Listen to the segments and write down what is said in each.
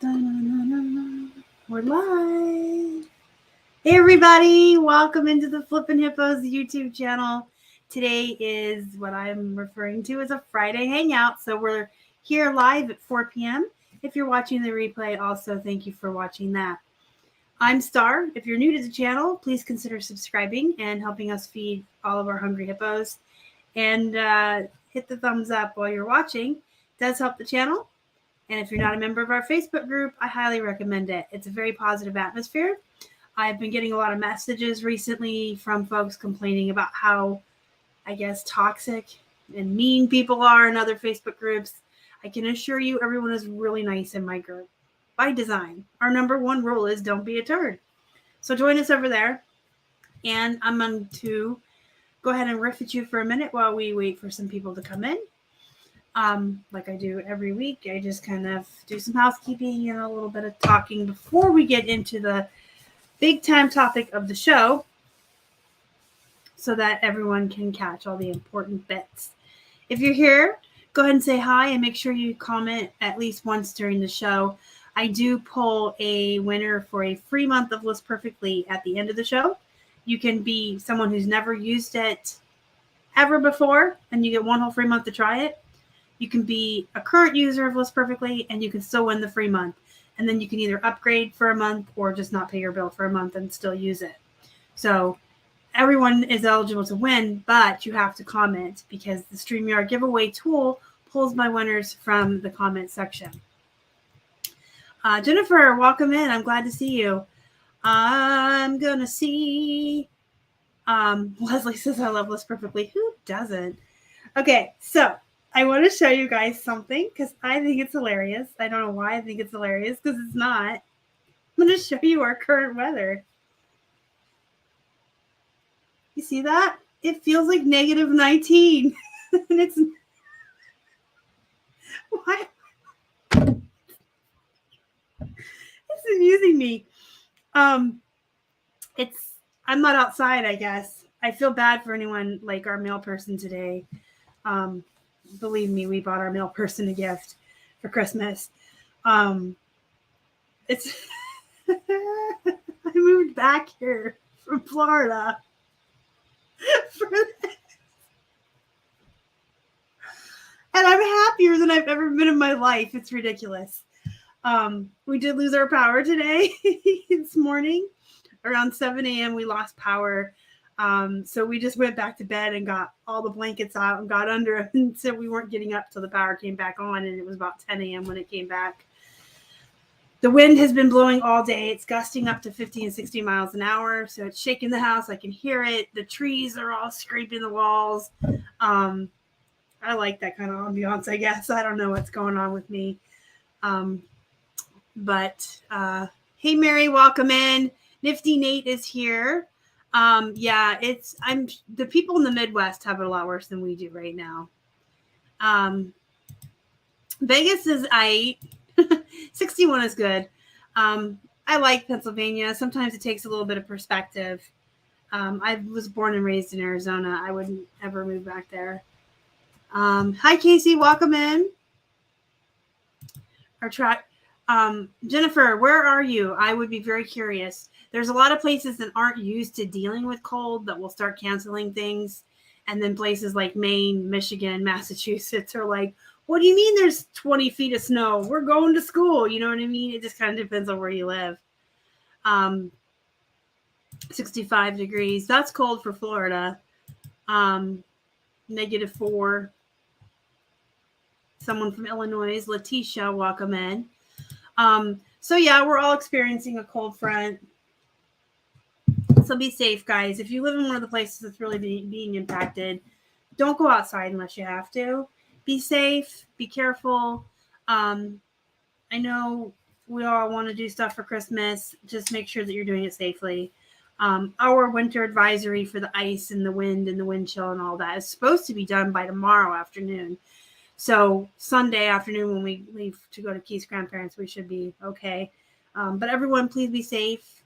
We're live. Hey everybody, welcome into the Flippin' Hippos YouTube channel. Today is what I'm referring to as a Friday hangout. So we're here live at 4 p.m. If you're watching the replay, also thank you for watching that. I'm Star. If you're new to the channel, please consider subscribing and helping us feed all of our hungry hippos. And hit the thumbs up while you're watching. It does help the channel. And if you're not a member of our Facebook group, I highly recommend it. It's a very positive atmosphere. I've been getting a lot of messages recently from folks complaining about how, I guess, toxic and mean people are in other Facebook groups. I can assure you everyone is really nice in my group. By design. Our number one rule is don't be a turd. So join us over there. And I'm going to go ahead and riff at you for a minute while we wait for some people to come in. Like I do every week, I just kind of do some housekeeping and a little bit of talking before we get into the big time topic of the show so that everyone can catch all the important bits. If you're here, go ahead and say hi and make sure you comment at least once during the show. I do pull a winner for a free month of List Perfectly at the end of the show. You can be someone who's never used it ever before, and you get one whole free month to try it. You can be a current user of List Perfectly, and you can still win the free month. And then you can either upgrade for a month or just not pay your bill for a month and still use it. So everyone is eligible to win, but you have to comment because the StreamYard giveaway tool pulls my winners from the comment section. Jennifer, welcome in. I'm glad to see you. I'm going to see... Leslie says I love List Perfectly. Who doesn't? Okay, so I want to show you guys something because I think it's hilarious. I don't know why I think it's hilarious because it's not. I'm going to show you our current weather. You see that? It feels like negative 19. And it's... Why? It's amusing me. I'm not outside, I guess. I feel bad for anyone like our mail person today. Believe me, we bought our mail person a gift for Christmas. It's I moved back here from Florida for this. And I'm happier than I've ever been in my life. It's ridiculous. We did lose our power today. This morning around 7 a.m. we lost power. So we just went back to bed and got all the blankets out and got under them and said we weren't getting up till the power came back on, and it was about 10 a.m. when it came back. The wind has been blowing all day. It's gusting up to 50 and 60 miles an hour, so it's shaking the house. I can hear it. The trees are all scraping the walls. I like that kind of ambiance, I guess. I don't know what's going on with me. But hey, Mary, welcome in. Nifty Nate is here. The people in the Midwest have it a lot worse than we do right now. Vegas is 61 is good. I like Pennsylvania. Sometimes it takes a little bit of perspective. I was born and raised in Arizona. I wouldn't ever move back there. Hi, Casey. Welcome in. Jennifer, where are you? I would be very curious. There's a lot of places that aren't used to dealing with cold that will start canceling things. And then places like Maine, Michigan, Massachusetts are like, what do you mean there's 20 feet of snow? We're going to school. You know what I mean? It just kind of depends on where you live. 65 degrees. That's cold for Florida. -4. Someone from Illinois, Letitia, welcome in. So yeah, we're all experiencing a cold front. So be safe, guys. If you live in one of the places that's really being impacted, don't go outside unless you have to. Be safe. Be careful. I know we all want to do stuff for Christmas. Just make sure that you're doing it safely. Our winter advisory for the ice and the wind and the wind chill and all that is supposed to be done by tomorrow afternoon. So Sunday afternoon when we leave to go to Keith's grandparents, we should be okay. But everyone, please be safe.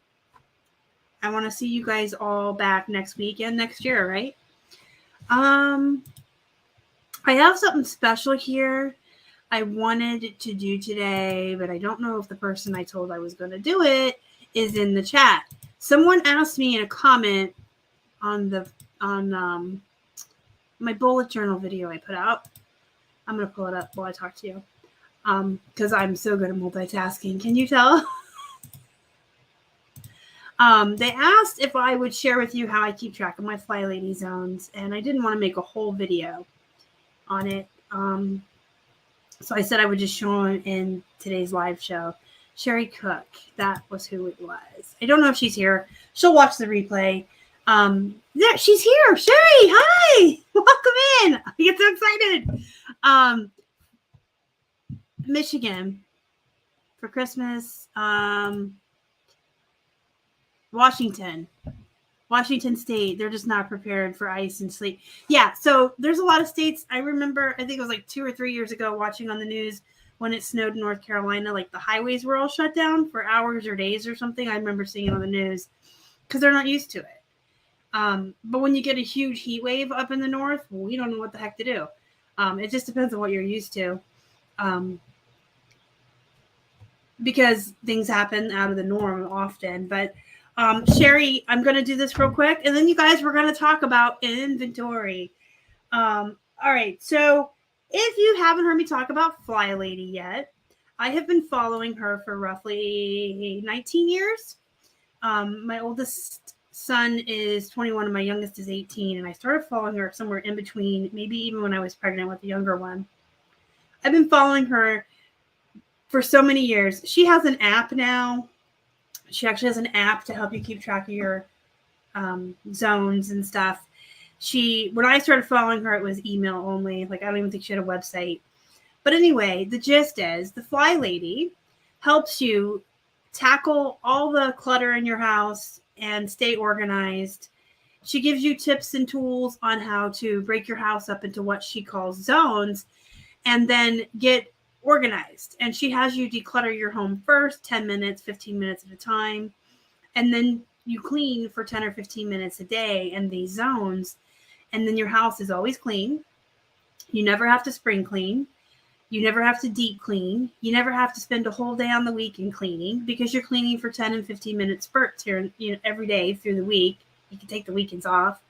I want to see you guys all back next week and next year, right? I have something special here. I wanted to do today, but I don't know if the person I told I was going to do it is in the chat. Someone asked me in a comment on my bullet journal video I put out. I'm going to pull it up while I talk to you because I'm so good at multitasking. Can you tell? They asked if I would share with you how I keep track of my Fly Lady zones, and I didn't want to make a whole video on it. So I said I would just show them in today's live show. Sherry Cook, that was who it was. I don't know if she's here. She'll watch the replay. Yeah, she's here. Sherry, hi. Welcome in. I get so excited. Michigan for Christmas. Washington State, they're just not prepared for ice and sleet. Yeah, so there's a lot of states. I remember, I think it was like 2 or 3 years ago watching on the news when it snowed in North Carolina, like the highways were all shut down for hours or days or something. I remember seeing it on the news because they're not used to it. But when you get a huge heat wave up in the north, well, we don't know what the heck to do. It just depends on what you're used to. Because things happen out of the norm often. But Sherry, I'm going to do this real quick. And then you guys, we're going to talk about inventory. All right. So if you haven't heard me talk about Fly Lady yet, I have been following her for roughly 19 years. My oldest son is 21 and my youngest is 18. And I started following her somewhere in between, maybe even when I was pregnant with the younger one. I've been following her for so many years. She has an app now. She actually has an app to help you keep track of your zones and stuff. When I started following her, it was email only. Like, I don't even think she had a website. But anyway, the gist is the Fly Lady helps you tackle all the clutter in your house and stay organized. She gives you tips and tools on how to break your house up into what she calls zones and then get organized. And she has you declutter your home first, 10 minutes, 15 minutes at a time. And then you clean for 10 or 15 minutes a day in these zones. And then your house is always clean. You never have to spring clean. You never have to deep clean. You never have to spend a whole day on the weekend cleaning because you're cleaning for 10 and 15 minute spurts here, every day through the week. You can take the weekends off.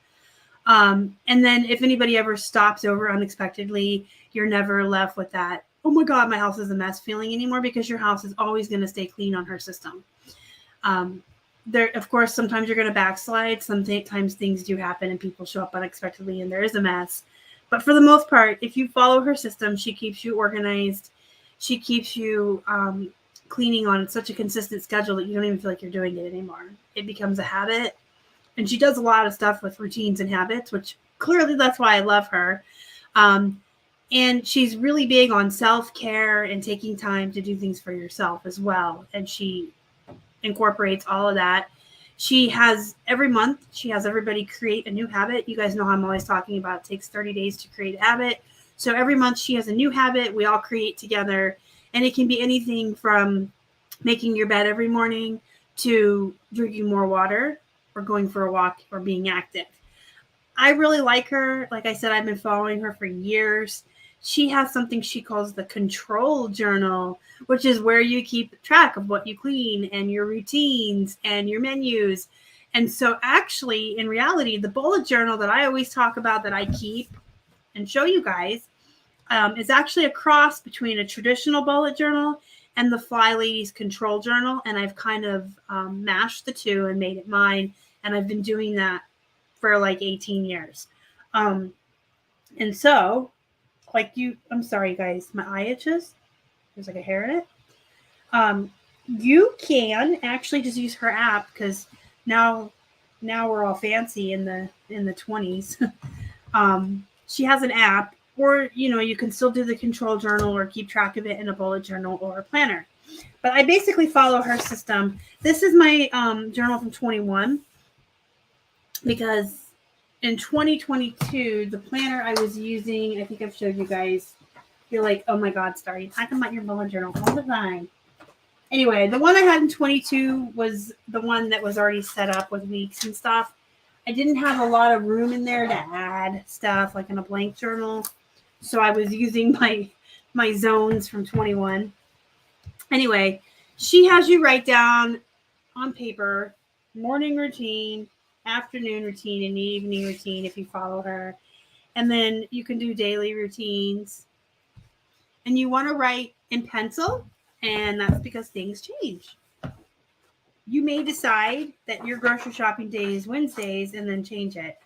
And then if anybody ever stops over unexpectedly, you're never left with that, oh my God, my house is a mess feeling anymore, because your house is always going to stay clean on her system. Of course, sometimes you're going to backslide. Sometimes things do happen and people show up unexpectedly and there is a mess. But for the most part, if you follow her system, she keeps you organized. She keeps you cleaning on such a consistent schedule that you don't even feel like you're doing it anymore. It becomes a habit. And she does a lot of stuff with routines and habits, which clearly that's why I love her. And she's really big on self-care and taking time to do things for yourself as well. And she incorporates all of that. She has every month, she has everybody create a new habit. You guys know how I'm always talking about it takes 30 days to create a habit. So every month she has a new habit we all create together. And it can be anything from making your bed every morning to drinking more water or going for a walk or being active. I really like her. Like I said, I've been following her for years. She has something she calls the control journal, which is where you keep track of what you clean and your routines and your menus. And so actually, in reality, the bullet journal that I always talk about that I keep and show you guys is actually a cross between a traditional bullet journal and the Fly Lady's control journal. And I've kind of mashed the two and made it mine. And I've been doing that for like 18 years. And so, I'm sorry, guys, my eye itches. There's like a hair in it. You can actually just use her app because now we're all fancy in the 20s. She has an app, or you can still do the control journal or keep track of it in a bullet journal or a planner. But I basically follow her system. This is my journal from 21 because in 2022, the planner I was using, I think I've showed you guys, you're like, oh my God, Star, you talk about your bullet journal all the time. Anyway, the one I had in 22 was the one that was already set up with weeks and stuff. I didn't have a lot of room in there to add stuff like in a blank journal. So I was using my my zones from 21. Anyway, she has you write down on paper morning routine, afternoon routine, and evening routine if you follow her. And then you can do daily routines. And you want to write in pencil, and that's because things change. You may decide that your grocery shopping day is Wednesdays and then change it.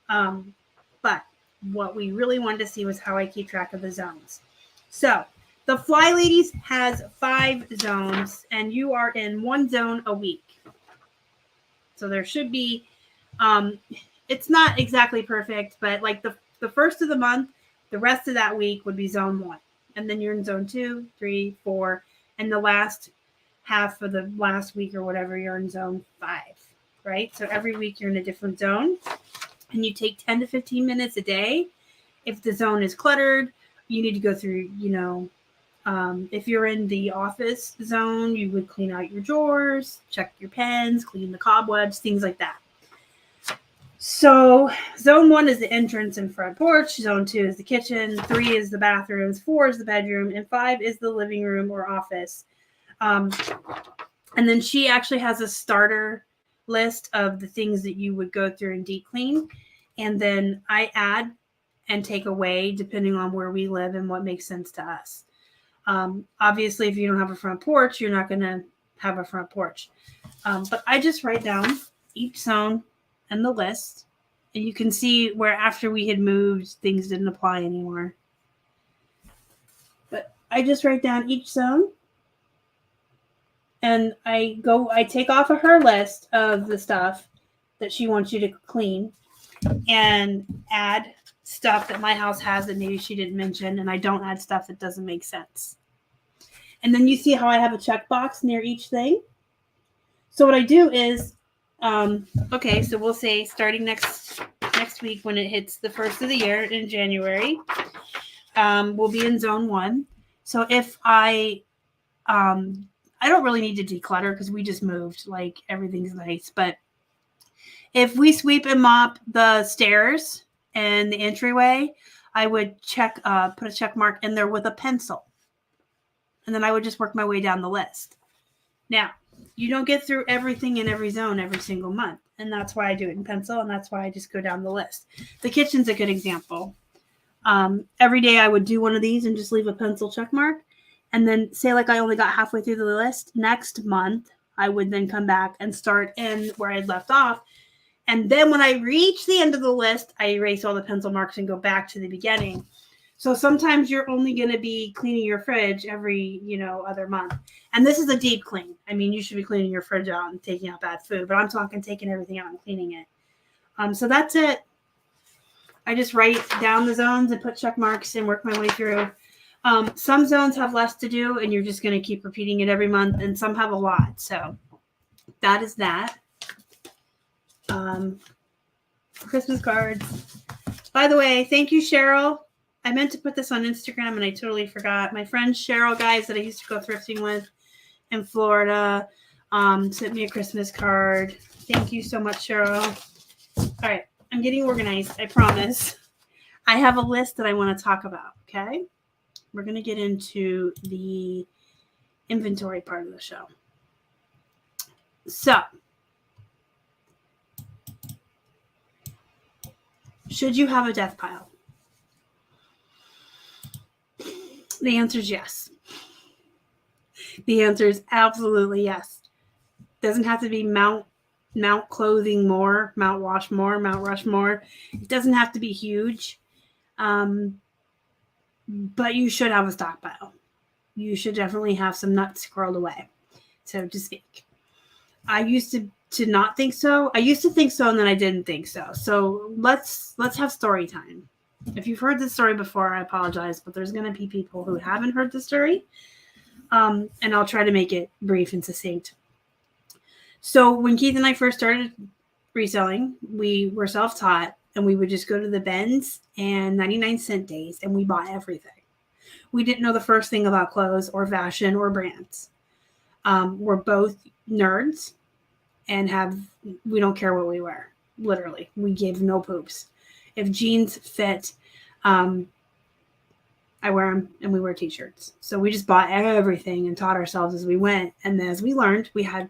But what we really wanted to see was how I keep track of the zones. So the Fly Ladies has 5 zones, and you are in 1 zone a week. So there should be, it's not exactly perfect, but like the first of the month, the rest of that week would be zone 1. And then you're in zone 2, 3, 4, and the last half of the last week or whatever, you're in zone 5, right? So every week you're in a different zone, and you take 10 to 15 minutes a day. If the zone is cluttered, you need to go through, if you're in the office zone, you would clean out your drawers, check your pens, clean the cobwebs, things like that. So zone 1 is the entrance and front porch. Zone 2 is the kitchen. 3 is the bathrooms. 4 is the bedroom. And 5 is the living room or office. And then she actually has a starter list of the things that you would go through and deep clean. And then I add and take away depending on where we live and what makes sense to us. Obviously, if you don't have a front porch, you're not going to have a front porch. But I just write down each zone and the list, and you can see where after we had moved, things didn't apply anymore. But I just write down each zone, and I take off of her list of the stuff that she wants you to clean and add stuff that my house has that maybe she didn't mention, and I don't add stuff that doesn't make sense. And then you see how I have a checkbox near each thing. So what I do is, so we'll say starting next week when it hits the first of the year in January, we'll be in zone 1. So if I don't really need to declutter because we just moved, like everything's nice. But if we sweep and mop the stairs and the entryway, I would put a check mark in there with a pencil. And then I would just work my way down the list. Now, you don't get through everything in every zone every single month. And that's why I do it in pencil. And that's why I just go down the list. The kitchen's a good example. Every day I would do one of these and just leave a pencil check mark. And then say like I only got halfway through the list. Next month, I would then come back and start in where I'd left off. And then when I reach the end of the list, I erase all the pencil marks and go back to the beginning. So sometimes you're only going to be cleaning your fridge every, other month. And this is a deep clean. I mean, you should be cleaning your fridge out and taking out bad food, but I'm talking taking everything out and cleaning it. So that's it. I just write down the zones and put check marks and work my way through. Some zones have less to do, and you're just going to keep repeating it every month, and some have a lot. So that is that. Christmas cards. By the way, thank you, Cheryl. I meant to put this on Instagram, and I totally forgot. My friend Cheryl, guys, that I used to go thrifting with in Florida, sent me a Christmas card. Thank you so much, Cheryl. All right, I'm getting organized, I promise. I have a list that I want to talk about, okay? We're going to get into the inventory part of the show. So, should you have a death pile? The answer is yes. The answer is absolutely yes. Doesn't have to be Mount Clothing more, Mount Washmore, Mount Rushmore. It doesn't have to be huge. But you should have a stockpile. You should definitely have some nuts squirreled away, so to speak. I used to not think so. I used to think so, and then I didn't think so. So let's have story time. If you've heard this story before, I apologize, but there's going to be people who haven't heard the story, and I'll try to make it brief and succinct. So when Keith and I first started reselling, we were self-taught, and we would just go to the Ben's and 99-cent days, and we bought everything. We didn't know the first thing about clothes or fashion or brands. We're both nerds and we don't care what we wear. Literally, we give no poops. If jeans fit, I wear them, and we wear t-shirts. So we just bought everything and taught ourselves as we went. And as we learned, we had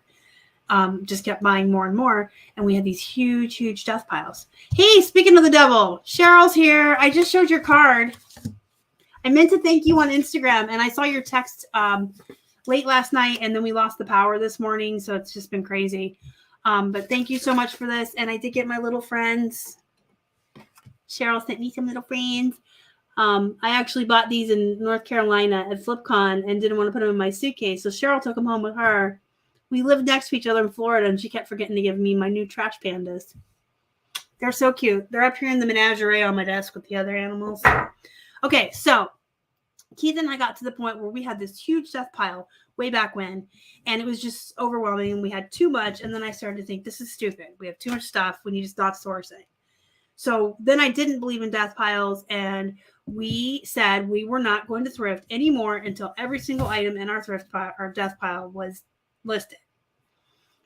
just kept buying more and more. And we had these huge, huge death piles. Hey, speaking of the devil, Cheryl's here. I just showed your card. I meant to thank you on Instagram, and I saw your text late last night, and then we lost the power this morning. So it's just been crazy. But thank you so much for this. And I did get my little friends. Cheryl sent me some little friends. I actually bought these in North Carolina at FlipCon and didn't want to put them in my suitcase. So Cheryl took them home with her. We lived next to each other in Florida, and she kept forgetting to give me my new trash pandas. They're so cute. They're up here in the menagerie on my desk with the other animals. Okay, so Keith and I got to the point where we had this huge death pile way back when, and it was just overwhelming. We had too much, and then I started to think, this is stupid. We have too much stuff. We need to stop sourcing. So then I didn't believe in death piles, and we said we were not going to thrift anymore until every single item in our thrift pile, our death pile, was listed.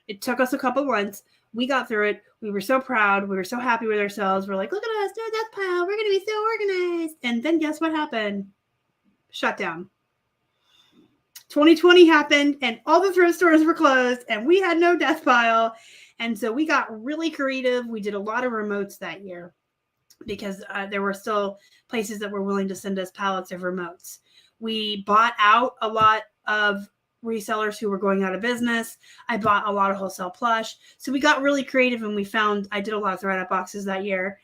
It took us a couple months. We got through it. We were so proud. We were so happy with ourselves. We're like, look at us, no death pile. We're going to be so organized. And then guess what happened? Shut down. 2020 happened, and all the thrift stores were closed, and we had no death pile. And so we got really creative. We did a lot of remotes that year because there were still places that were willing to send us pallets of remotes. We bought out a lot of resellers who were going out of business. I bought a lot of wholesale plush. So we got really creative, and I did a lot of thread-up boxes that year.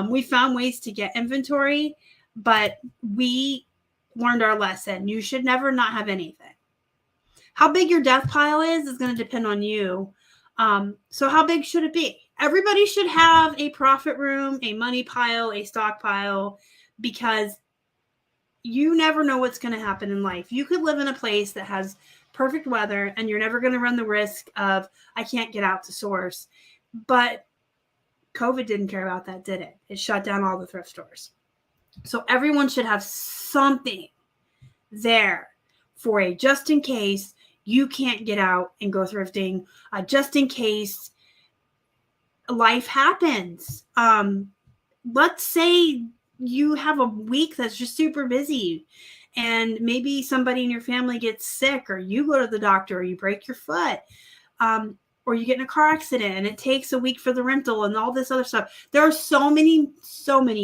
We found ways to get inventory, but we learned our lesson. You should never not have anything. How big your death pile is going to depend on you. So how big should it be? Everybody should have a profit room, a money pile, a stockpile, because you never know what's going to happen in life. You could live in a place that has perfect weather, and you're never going to run the risk of, I can't get out to source. But COVID didn't care about that, did it? It shut down all the thrift stores. So everyone should have something there for a just in case you can't get out and go thrifting, just in case life happens. Let's say you have a week that's just super busy, and maybe somebody in your family gets sick, or you go to the doctor, or you break your foot, or you get in a car accident and it takes a week for the rental and all this other stuff. There are so many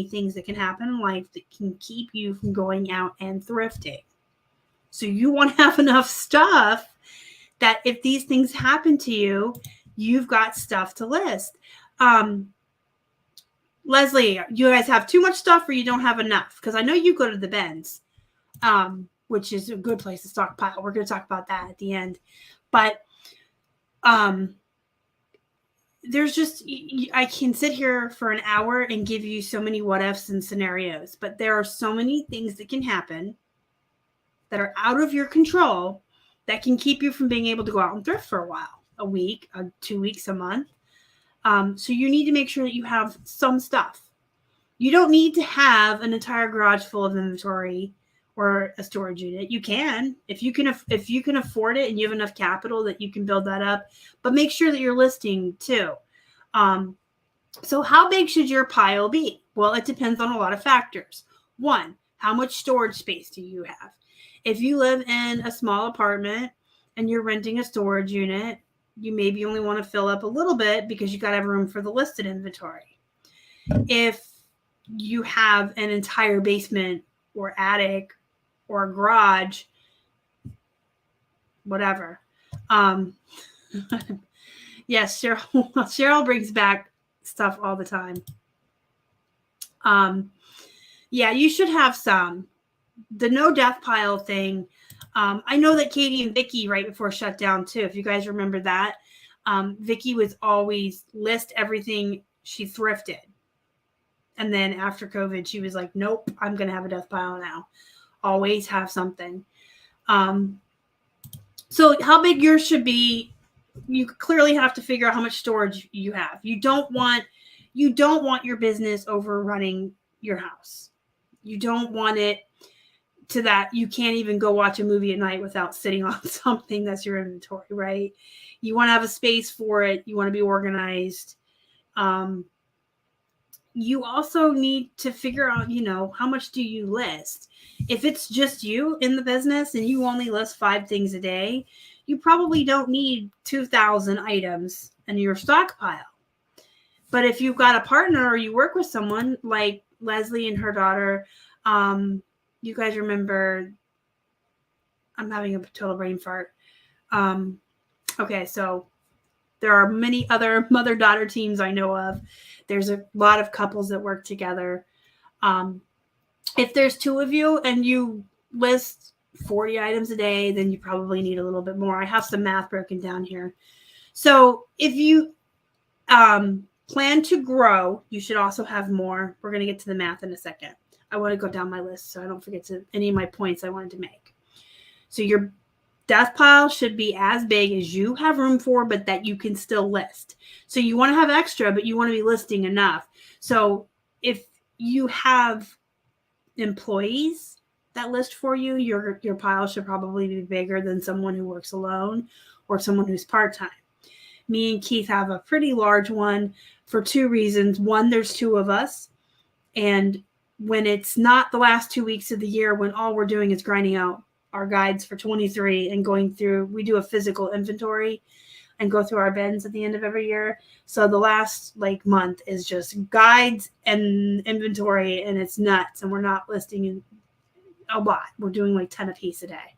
things that can happen in life that can keep you from going out and thrifting. So you want to have enough stuff that if these things happen to you, you've got stuff to list. Leslie, you guys have too much stuff or you don't have enough? Because I know you go to the bins, which is a good place to stockpile. We're going to talk about that at the end. But there's just, I can sit here for an hour and give you so many what ifs and scenarios, but there are so many things that can happen that are out of your control that can keep you from being able to go out and thrift for a while, a week, 2 weeks, a month. So you need to make sure that you have some stuff. You don't need to have an entire garage full of inventory or a storage unit. You can, if you can afford it and you have enough capital that you can build that up, but make sure that you're listing too. So how big should your pile be? Well, it depends on a lot of factors. One, how much storage space do you have? If you live in a small apartment and you're renting a storage unit, you maybe only want to fill up a little bit because you got to have room for the listed inventory. If you have an entire basement or attic or garage, whatever. Yes, Cheryl brings back stuff all the time. Yeah, you should have some. The no death pile thing. I know that Katie and Vicky right before shutdown too. If you guys remember that, Vicky was always list everything she thrifted. And then after COVID, she was like, nope, I'm going to have a death pile now. Always have something. So how big yours should be, you clearly have to figure out how much storage you have. You don't want your business overrunning your house. You don't want it to that you can't even go watch a movie at night without sitting on something that's your inventory, right? You want to have a space for it. You want to be organized. you also need to figure out, how much do you list? If it's just you in the business and you only list 5 things a day, you probably don't need 2,000 items in your stockpile. But if you've got a partner or you work with someone like Leslie and her daughter, you guys remember, I'm having a total brain fart. Okay, so there are many other mother-daughter teams I know of. There's a lot of couples that work together. If there's 2 of you and you list 40 items a day, then you probably need a little bit more. I have some math broken down here. So if you plan to grow, you should also have more. We're going to get to the math in a second. I want to go down my list so I don't forget any of my points I wanted to make. So your death pile should be as big as you have room for, but that you can still list. So you want to have extra, but you want to be listing enough. So if you have employees that list for you, your pile should probably be bigger than someone who works alone or someone who's part-time. Me and Keith have a pretty large one for 2 reasons. One, there's 2 of us. And when it's not the last 2 weeks of the year, when all we're doing is grinding out our guides for 23 and going through, we do a physical inventory and go through our bins at the end of every year. So the last month is just guides and inventory, and it's nuts. And we're not listing a lot. We're doing 10 a piece a day.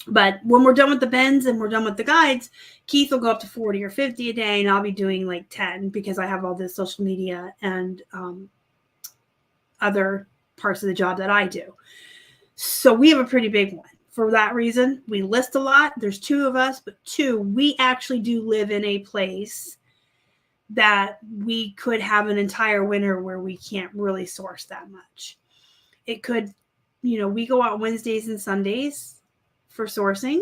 But when we're done with the bins and we're done with the guides, Keith will go up to 40 or 50 a day, and I'll be doing 10 because I have all this social media and other parts of the job that I do. So we have a pretty big one. For that reason, we list a lot. There's 2 of us, but 2, we actually do live in a place that we could have an entire winter where we can't really source that much. It could, we go out Wednesdays and Sundays for sourcing,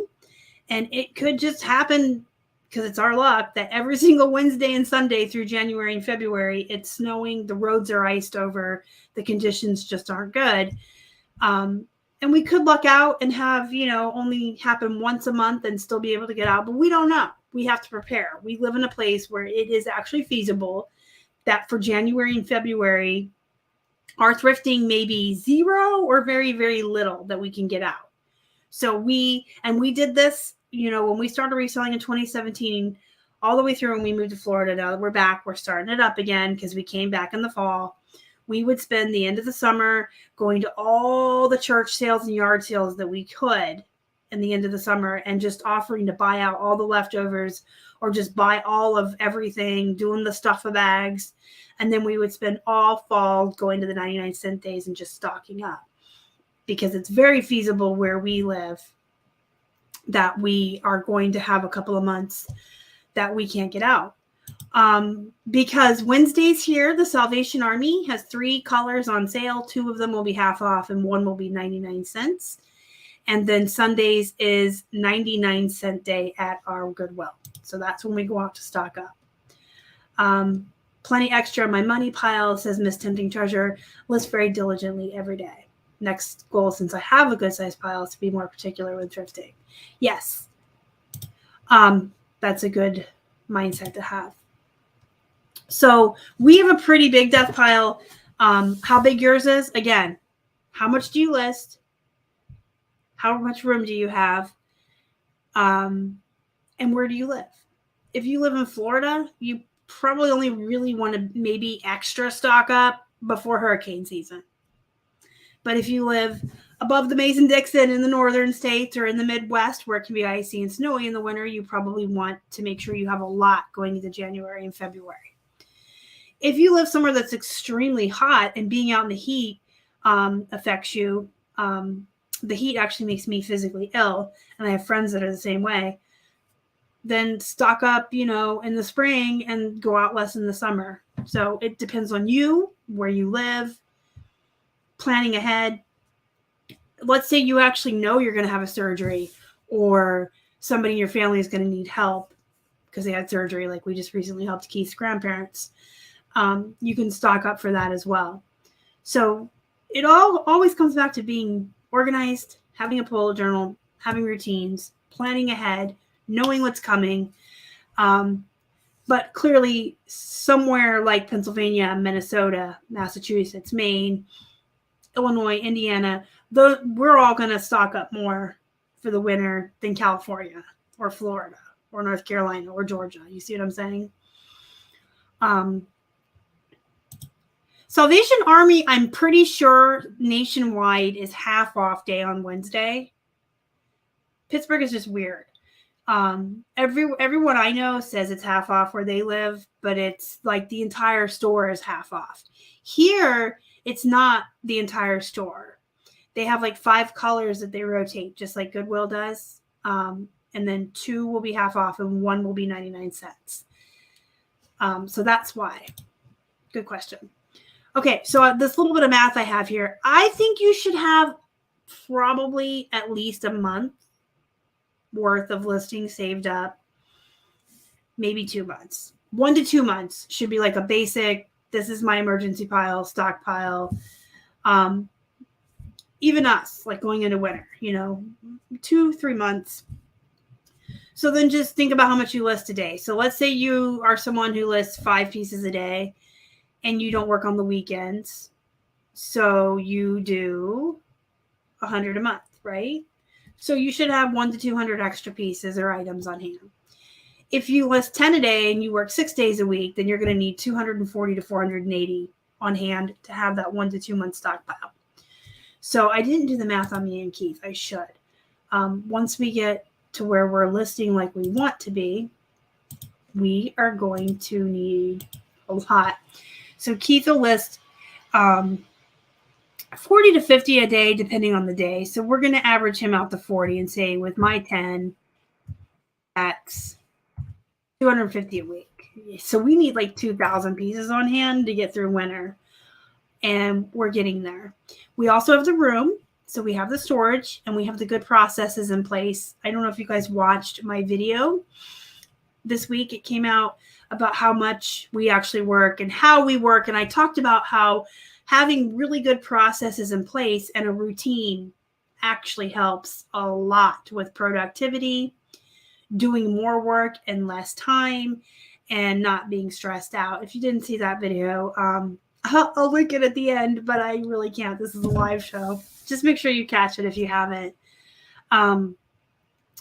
and it could just happen because it's our luck that every single Wednesday and Sunday through January and February, it's snowing, the roads are iced over, the conditions just aren't good. And we could luck out and have, only happen once a month and still be able to get out, but we don't know. We have to prepare. We live in a place where it is actually feasible that for January and February, our thrifting may be 0 or very, very little that we can get out. So we did this, when we started reselling in 2017, all the way through when we moved to Florida. Now that we're back, we're starting it up again because we came back in the fall. We would spend the end of the summer going to all the church sales and yard sales that we could in the end of the summer and just offering to buy out all the leftovers or just buy all of everything, doing the stuff-a bags. And then we would spend all fall going to the 99-cent days and just stocking up because it's very feasible where we live that we are going to have a couple of months that we can't get out. Because Wednesdays here, the Salvation Army has 3 colors on sale. 2 of them will be half off and 1 will be 99 cents. And then Sundays is 99-cent day at our Goodwill. So that's when we go out to stock up. Plenty extra on my money pile, says Miss Tempting Treasure. List very diligently every day. Next goal, since I have a good sized pile, is to be more particular with thrifting. Yes. That's a good mindset to have. So we have a pretty big death pile. How big yours is? Again, how much do you list? How much room do you have? And where do you live? If you live in Florida, you probably only really want to maybe extra stock up before hurricane season. But if you live above the Mason-Dixon in the northern states or in the Midwest where it can be icy and snowy in the winter, you probably want to make sure you have a lot going into January and February. If you live somewhere that's extremely hot and being out in the heat affects you, the heat actually makes me physically ill, and I have friends that are the same way, then stock up, in the spring and go out less in the summer. So it depends on you, where you live, planning ahead. Let's say you actually know you're going to have a surgery or somebody in your family is going to need help because they had surgery, like we just recently helped Keith's grandparents. You can stock up for that as well. So it always comes back to being organized, having a bullet journal, having routines, planning ahead, knowing what's coming. But clearly somewhere like Pennsylvania, Minnesota, Massachusetts, Maine, Illinois, Indiana, we're all going to stock up more for the winter than California or Florida or North Carolina or Georgia. You see what I'm saying? Salvation Army, I'm pretty sure nationwide is half off day on Wednesday. Pittsburgh is just weird. Everyone I know says it's half off where they live, but it's like the entire store is half off. Here, it's not the entire store. They have like 5 colors that they rotate, just like Goodwill does. And then 2 will be half off and 1 will be 99 cents. So that's why. Good question. Okay, so this little bit of math I have here, I think you should have probably at least a month worth of listings saved up, maybe 2 months. 1 to 2 months should be like a basic, this is my emergency pile, stockpile. Even us, like going into winter, 2-3 months. So then just think about how much you list a day. So let's say you are someone who lists 5 pieces a day and you don't work on the weekends. So you do 100 a month, right? So you should have 100 to 200 extra pieces or items on hand. If you list 10 a day and you work 6 days a week, then you're going to need 240 to 480 on hand to have that 1 to 2 month stockpile. So I didn't do the math on me and Keith. I should. Once we get to where we're listing like we want to be, we are going to need a lot. So Keith will list 40 to 50 a day, depending on the day. So we're going to average him out to 40 and say with my 10, that's 250 a week. So we need like 2,000 pieces on hand to get through winter. And we're getting there. We also have the room. So we have the storage and we have the good processes in place. I don't know if you guys watched my video this week. It came out about how much we actually work and how we work. And I talked about how having really good processes in place and a routine actually helps a lot with productivity, doing more work in less time, and not being stressed out. If you didn't see that video, I'll link it at the end, but I really can't. This is a live show. Just make sure you catch it if you haven't.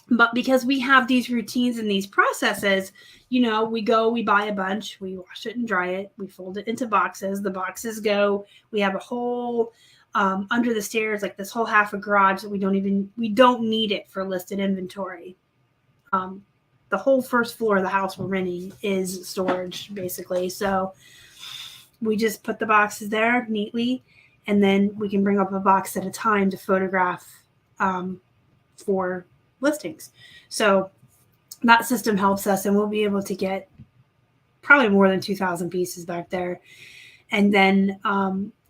But because we have these routines and these processes, we go, we buy a bunch, we wash it and dry it, we fold it into boxes. The boxes go, we have a whole under the stairs, like this whole half a garage that we don't need it for listed inventory. The whole first floor of the house we're renting is storage, basically. So we just put the boxes there neatly, and then we can bring up a box at a time to photograph for listings. So that system helps us, and we'll be able to get probably more than 2,000 pieces back there. And then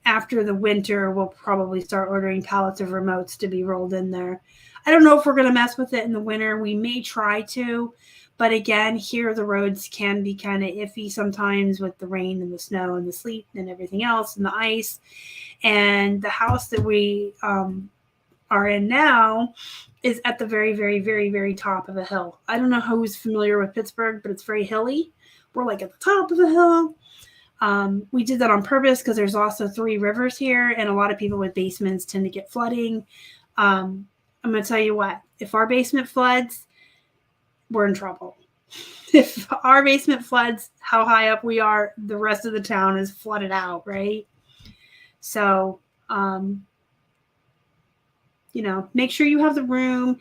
after the winter, we'll probably start ordering pallets of remotes to be rolled in there. I don't know if we're going to mess with it in the winter. We may try to. But again, here the roads can be kind of iffy sometimes with the rain and the snow and the sleet and everything else and the ice. And the house that we are in now is at the very, very, very, very top of a hill. I don't know who's familiar with Pittsburgh, but it's very hilly. We're like at the top of the hill. We did that on purpose because there's also 3 rivers here, and a lot of people with basements tend to get flooding. I'm going to tell you what, if our basement floods, we're in trouble. If our basement floods, how high up we are, the rest of the town is flooded out, right? So, make sure you have the room.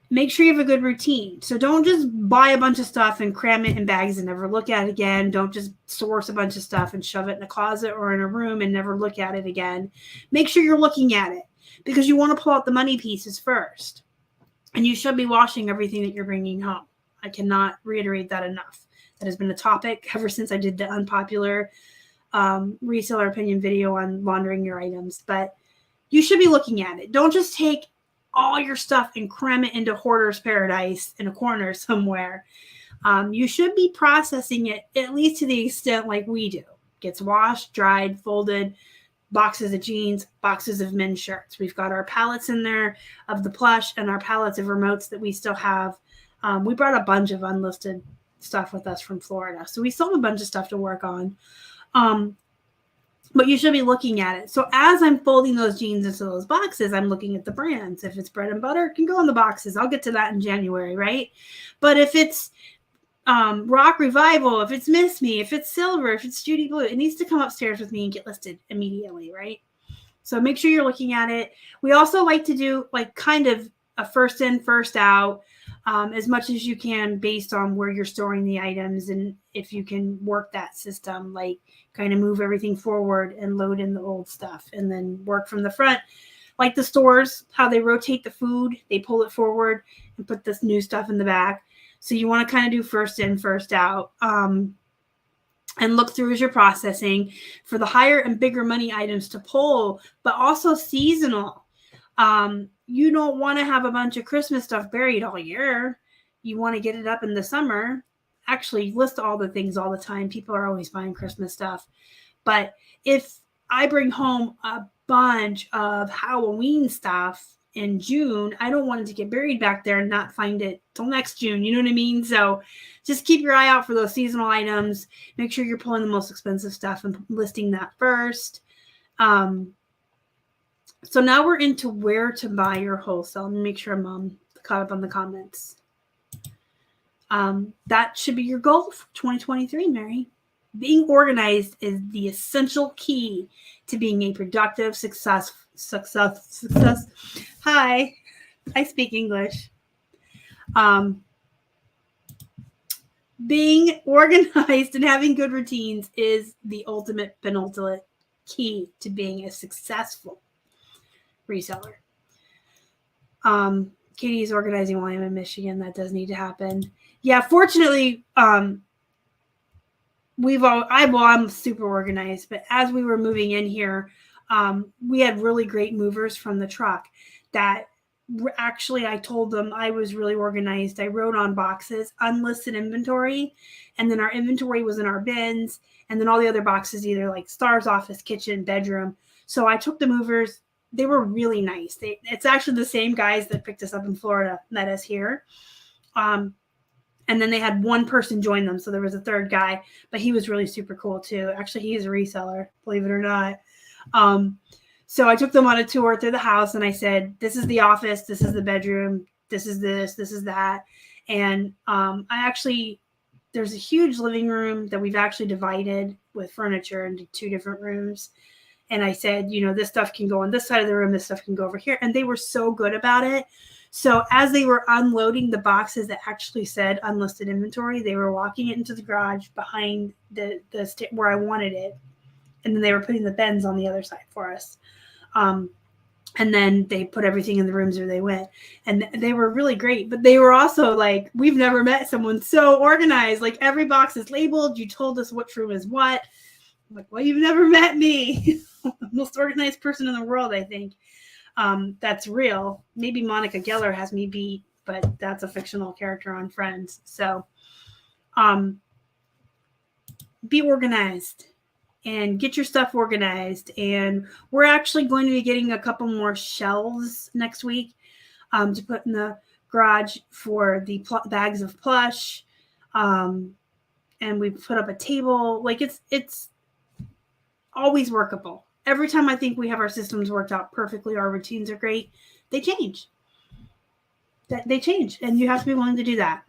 Make sure you have a good routine. So don't just buy a bunch of stuff and cram it in bags and never look at it again. Don't just source a bunch of stuff and shove it in a closet or in a room and never look at it again. Make sure you're looking at it because you want to pull out the money pieces first. And you should be washing everything that you're bringing home. I cannot reiterate that enough. That has been a topic ever since I did the unpopular reseller opinion video on laundering your items. But you should be looking at it. Don't just take all your stuff and cram it into hoarder's paradise in a corner somewhere. You should be processing it at least to the extent like we do. Gets washed, dried, folded, boxes of jeans, boxes of men's shirts. We've got our pallets in there of the Plush and our pallets of remotes that we still have. We brought a bunch of unlisted stuff with us from Florida. So we still have a bunch of stuff to work on. But you should be looking at it. So as I'm folding those jeans into those boxes, I'm looking at the brands. If it's Bread and Butter, it can go in the boxes. I'll get to that in January, right? But if it's Rock Revival, if it's Miss Me, if it's Silver, if it's Judy Blue, it needs to come upstairs with me and get listed immediately, right? So make sure you're looking at it. We also like to do like kind of a first in, first out, as much as you can based on where you're storing the items, and if you can work that system, like kind of move everything forward and load in the old stuff and then work from the front. Like the stores, how they rotate the food, they pull it forward and put this new stuff in the back. So you want to kind of do first in, first out. And look through as you're processing for the higher and bigger money items to pull, but also seasonal. You don't want to have a bunch of Christmas stuff buried all year. You want to get it up in the summer. Actually, list all the things all the time. People are always buying Christmas stuff. But if I bring home a bunch of Halloween stuff in June, I don't want it to get buried back there and not find it till next June. You know what I mean? So just keep your eye out for those seasonal items. Make sure you're pulling the most expensive stuff and listing that first. So now we're into where to buy your wholesale. Let me make sure I'm caught up on the comments. That should be your goal for 2023, Mary. Being organized is the essential key to being a productive, success. Hi, I speak English. Being organized and having good routines is the ultimate penultimate key to being a successful reseller. Katie's organizing while I'm in Michigan. That does need to happen. Yeah, fortunately, I'm super organized, but as we were moving in here, we had really great movers from the truck that actually I told them I was really organized. I wrote on boxes, unlisted inventory, and then our inventory was in our bins, and then all the other boxes, either like Star's office, kitchen, bedroom. So I took the movers. They were really nice. It's actually the same guys that picked us up in Florida, met us here. And then they had one person join them. So there was a third guy, but he was really super cool too. Actually, he is a reseller, believe it or not. So I took them on a tour through the house and I said, this is the office, this is the bedroom, this is that. And there's a huge living room that we've actually divided with furniture into 2 different rooms. And I said, this stuff can go on this side of the room, this stuff can go over here. And they were so good about it. So as they were unloading the boxes that actually said unlisted inventory, they were walking it into the garage behind the where I wanted it. And then they were putting the bins on the other side for us. And then they put everything in the rooms where they went. And they were really great. But they were also like, we've never met someone so organized. Like every box is labeled. You told us which room is what. I'm like, well, you've never met me. The most organized person in the world, I think. That's real. Maybe Monica Geller has me beat, but that's a fictional character on Friends. So be organized and get your stuff organized. And we're actually going to be getting a couple more shelves next week to put in the garage for the bags of Plush. And we put up a table. Like it's always workable. Every time I think we have our systems worked out perfectly, our routines are great, they change. They change, and you have to be willing to do that.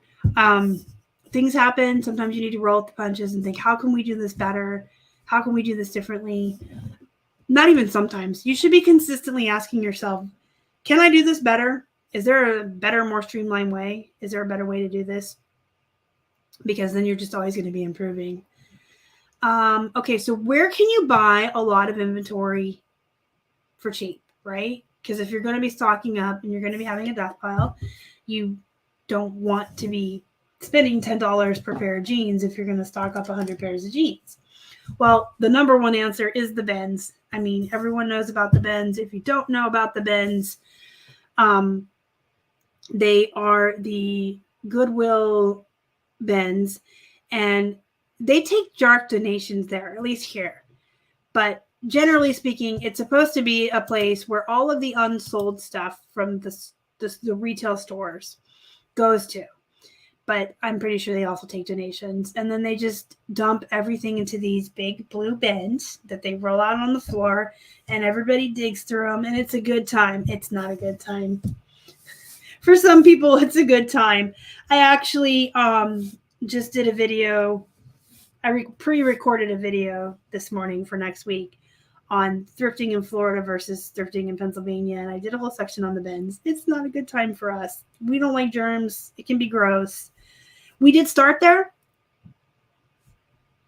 Things happen. Sometimes you need to roll with the punches and think, how can we do this better? How can we do this differently? Not even sometimes. You should be consistently asking yourself, can I do this better? Is there a better, more streamlined way? Is there a better way to do this? Because then you're just always going to be improving. Okay, so where can you buy a lot of inventory for cheap, right? Because if you're going to be stocking up and you're going to be having a death pile, you don't want to be spending $10 per pair of jeans if you're going to stock up 100 pairs of jeans. Well, the number one answer is the bins. I mean, everyone knows about the bins. If you don't know about the bins, they are the Goodwill bins, and they take dark donations there, at least here. But generally speaking, it's supposed to be a place where all of the unsold stuff from the retail stores goes to. but I'm pretty sure they also take donations. And then they just dump everything into these big blue bins that they roll out on the floor, and everybody digs through them, and it's a good time. It's not a good time. For some people, it's a good time. I actually just did a video. I pre-recorded a video this morning for next week on thrifting in Florida versus thrifting in Pennsylvania. And I did a whole section on the bins. It's not a good time for us. We don't like germs. It can be gross. We did start there.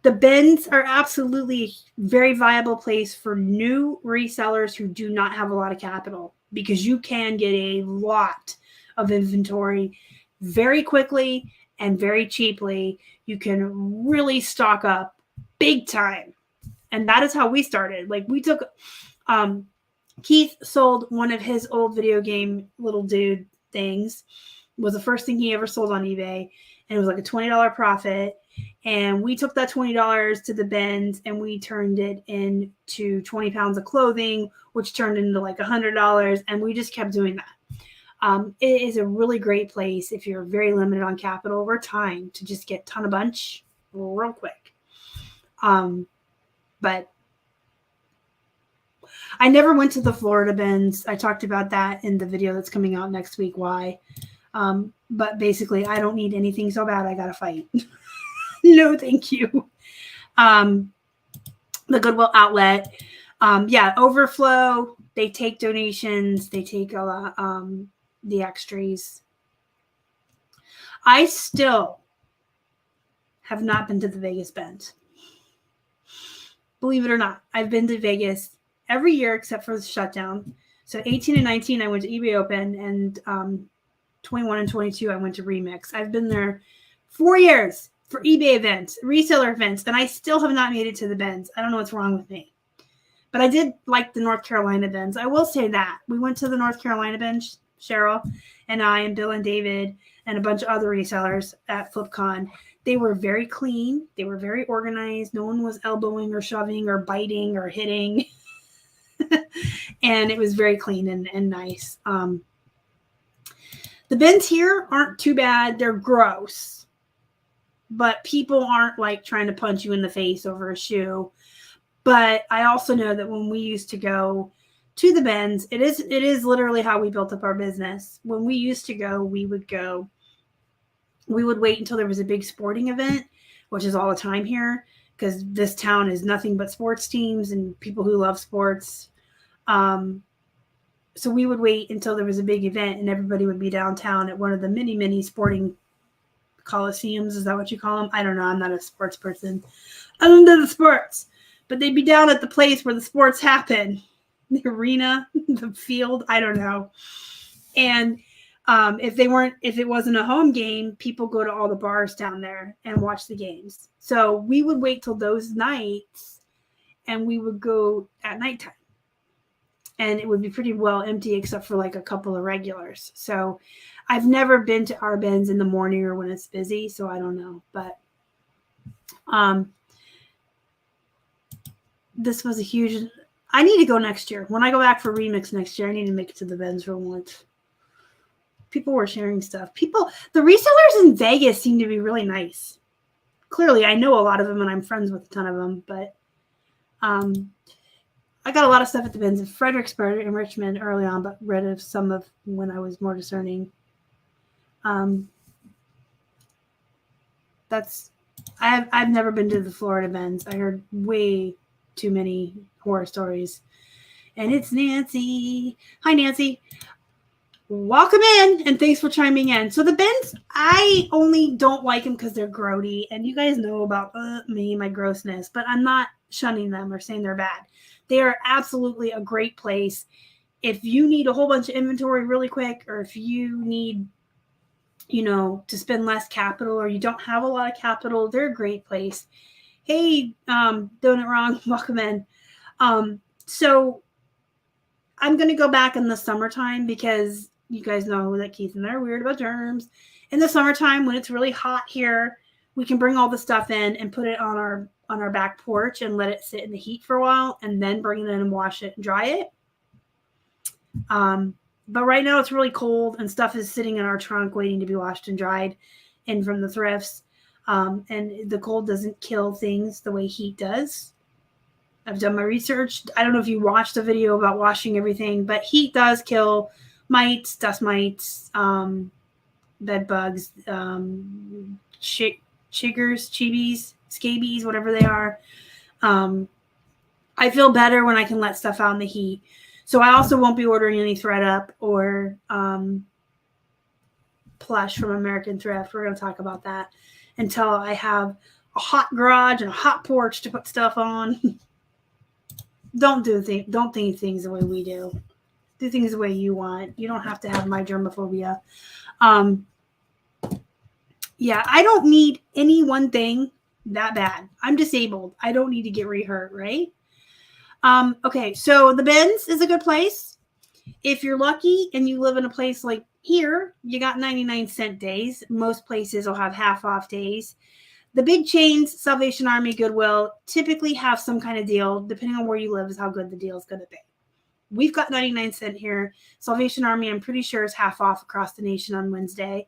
The bins are absolutely a very viable place for new resellers who do not have a lot of capital, because you can get a lot of inventory very quickly and very cheaply. You can really stock up big time. And that is how we started. Like, we took, Keith sold one of his old video game little dude things. It was the first thing he ever sold on eBay. And it was like a $20 profit. And we took that $20 to the bins and we turned it into 20 pounds of clothing, which turned into like $100. And we just kept doing that. It is a really great place if you're very limited on capital or time to just get ton of bunch real quick. But I never went to the Florida bins. I talked about that in the video that's coming out next week, why. But basically, I don't need anything so bad I got to fight. No, thank you. The Goodwill outlet. Yeah, overflow. They take donations. They take a lot, the extras. I still have not been to the Vegas bins. Believe it or not, I've been to Vegas every year except for the shutdown. So 18 and 19, I went to eBay Open, and 21 and 22, I went to Remix. I've been there 4 years for eBay events, reseller events, and I still have not made it to the bins. I don't know what's wrong with me. But I did like the North Carolina bins. I will say that. We went to the North Carolina bins, Cheryl and I and Bill and David and a bunch of other resellers at FlipCon. They were very clean. They were very organized. No one was elbowing or shoving or biting or hitting. And it was very clean and nice. The bins here aren't too bad. They're gross. But people aren't like trying to punch you in the face over a shoe. But I also know that when we used to go to the bins, it is literally how we built up our business. When we used to go, we would wait until there was a big sporting event, which is all the time here, because this town is nothing but sports teams and people who love sports. So we would wait until there was a big event and everybody would be downtown at one of the many sporting coliseums. Is that what you call them? I don't know. I'm not a sports person. I'm into the sports. But they'd be down at the place where the sports happen. The arena, the field, I don't know. And if it wasn't a home game, people go to all the bars down there and watch the games. So we would wait till those nights and we would go at nighttime. And it would be pretty well empty except for like a couple of regulars. So I've never been to our bins in the morning or when it's busy, so I don't know. But this was a huge... I need to go next year. When I go back for Remix next year, I need to make it to the bins for once. People were sharing stuff. The resellers in Vegas seem to be really nice. Clearly, I know a lot of them and I'm friends with a ton of them, but I got a lot of stuff at the bins in Fredericksburg and Richmond early on, but rid of some of when I was more discerning. I've never been to the Florida bins. I heard way too many horror stories. And it's Nancy. Hi, Nancy. Welcome in, and thanks for chiming in. So the bins, I only don't like them because they're grody, and you guys know about me, my grossness, but I'm not shunning them or saying they're bad. They are absolutely a great place. If you need a whole bunch of inventory really quick, or if you need, to spend less capital, or you don't have a lot of capital, they're a great place. Hey, Donut Wrong, welcome in. So I'm going to go back in the summertime because you guys know that Keith and I are weird about germs. In the summertime, when it's really hot here, we can bring all the stuff in and put it on our back porch and let it sit in the heat for a while and then bring it in and wash it and dry it. But right now it's really cold and stuff is sitting in our trunk waiting to be washed and dried. in from the thrifts. And the cold doesn't kill things the way heat does. I've done my research. I don't know if you watched the video about washing everything, but heat does kill mites, dust mites, bed bugs, chiggers, chibis, scabies, whatever they are. I feel better when I can let stuff out in the heat. So I also won't be ordering any ThredUp or Plush from American Thrift. We're going to talk about that until I have a hot garage and a hot porch to put stuff on. Don't do things the way we do. Do things the way you want. You don't have to have my germophobia. Yeah, I don't need any one thing that bad. I'm disabled. I don't need to get re-hurt, right? Okay, so the bins is a good place. If you're lucky and you live in a place like here, you got 99-cent days. Most places will have half off days. The big chains, Salvation Army, Goodwill, typically have some kind of deal. Depending on where you live is how good the deal is going to be. We've got 99-cent here. Salvation Army, I'm pretty sure, is half off across the nation on Wednesday.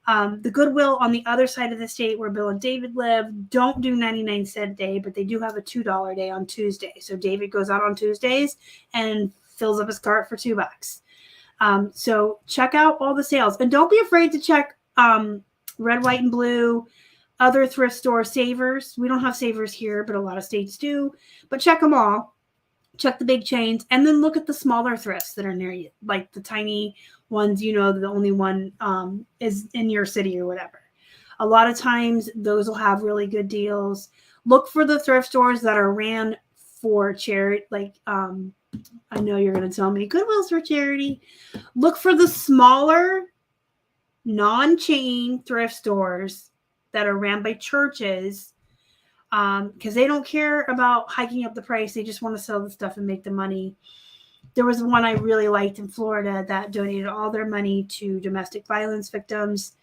The Goodwill on the other side of the state where Bill and David live don't do 99-cent day, but they do have a $2 day on Tuesday. So David goes out on Tuesdays and fills up his cart for $2. So check out all the sales. And don't be afraid to check red, white, and blue, other thrift store savers. We don't have savers here, but a lot of states do. But check them all. Check the big chains, and then look at the smaller thrifts that are near you, like the tiny ones, the only one is in your city or whatever. A lot of times those will have really good deals. Look for the thrift stores that are ran for charity. Like, I know you're going to tell me Goodwill's for charity. Look for the smaller non-chain thrift stores that are ran by churches, because they don't care about hiking up the price. They just want to sell the stuff and make the money. There was one I really liked in Florida that donated all their money to domestic violence victims.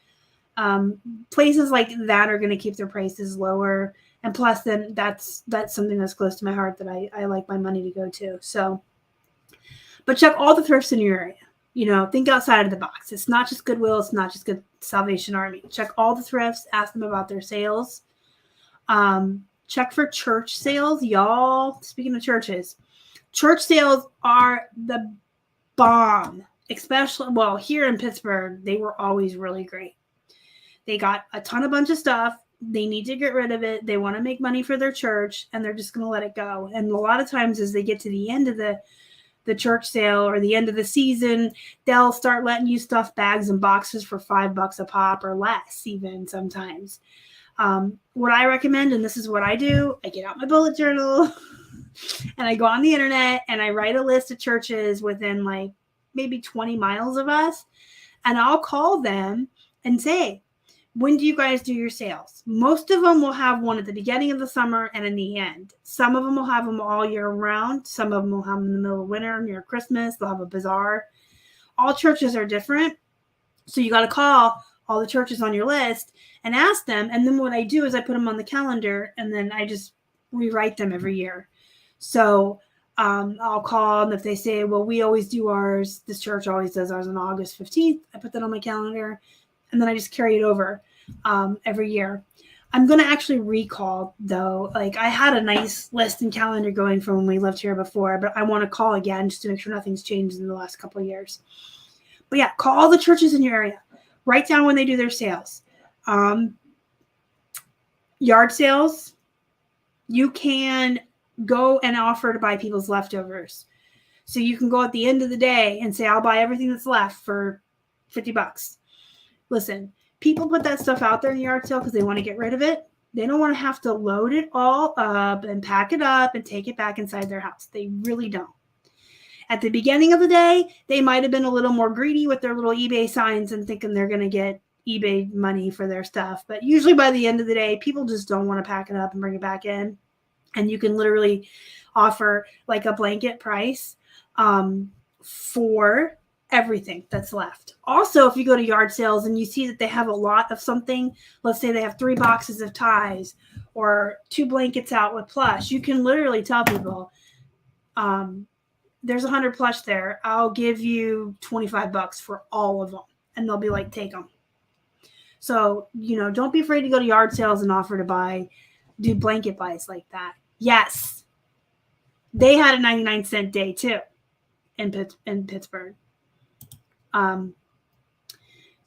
Places like that are going to keep their prices lower. And plus, then that's something that's close to my heart that I like my money to go to. So, but check all the thrifts in your area. Think outside of the box. It's not just Goodwill. It's not just good Salvation Army. Check all the thrifts. Ask them about their sales. Check for church sales. Y'all, speaking of churches, church sales are the bomb. Especially, well, here in Pittsburgh, they were always really great. They got a bunch of stuff. They need to get rid of it. They want to make money for their church, and they're just going to let it go. And a lot of times as they get to the end of the church sale or the end of the season, they'll start letting you stuff bags and boxes for $5 a pop or less even sometimes. What I recommend, and this is what I do, I get out my bullet journal and I go on the internet and I write a list of churches within like maybe 20 miles of us, and I'll call them and say, when do you guys do your sales? Most of them will have one at the beginning of the summer and in the end. Some of them will have them all year round. Some of them will have them in the middle of winter, near Christmas. They'll have a bazaar. All churches are different. So you got to call all the churches on your list and ask them. And then what I do is I put them on the calendar, and then I just rewrite them every year. So I'll call, and if they say, well, we always do ours, this church always does ours on August 15th, I put that on my calendar, and then I just carry it over every year. I'm going to actually recall, though. Like, I had a nice list and calendar going from when we lived here before, but I want to call again just to make sure nothing's changed in the last couple of years. But yeah, call all the churches in your area. Write down when they do their sales. Yard sales, you can go and offer to buy people's leftovers. So you can go at the end of the day and say, I'll buy everything that's left for $50. Listen, people put that stuff out there in the yard sale because they want to get rid of it. They don't want to have to load it all up and pack it up and take it back inside their house. They really don't. At the beginning of the day, they might have been a little more greedy with their little eBay signs and thinking they're going to get eBay money for their stuff. But usually by the end of the day, people just don't want to pack it up and bring it back in. And you can literally offer like a blanket price for everything that's left. Also, if you go to yard sales and you see that they have a lot of something, let's say they have 3 boxes of ties or 2 blankets out with plush, you can literally tell people, there's 100 plush there. I'll give you $25 for all of them. And they'll be like, take them. So, don't be afraid to go to yard sales and offer to do blanket buys like that. Yes. They had a 99-cent day too in Pittsburgh.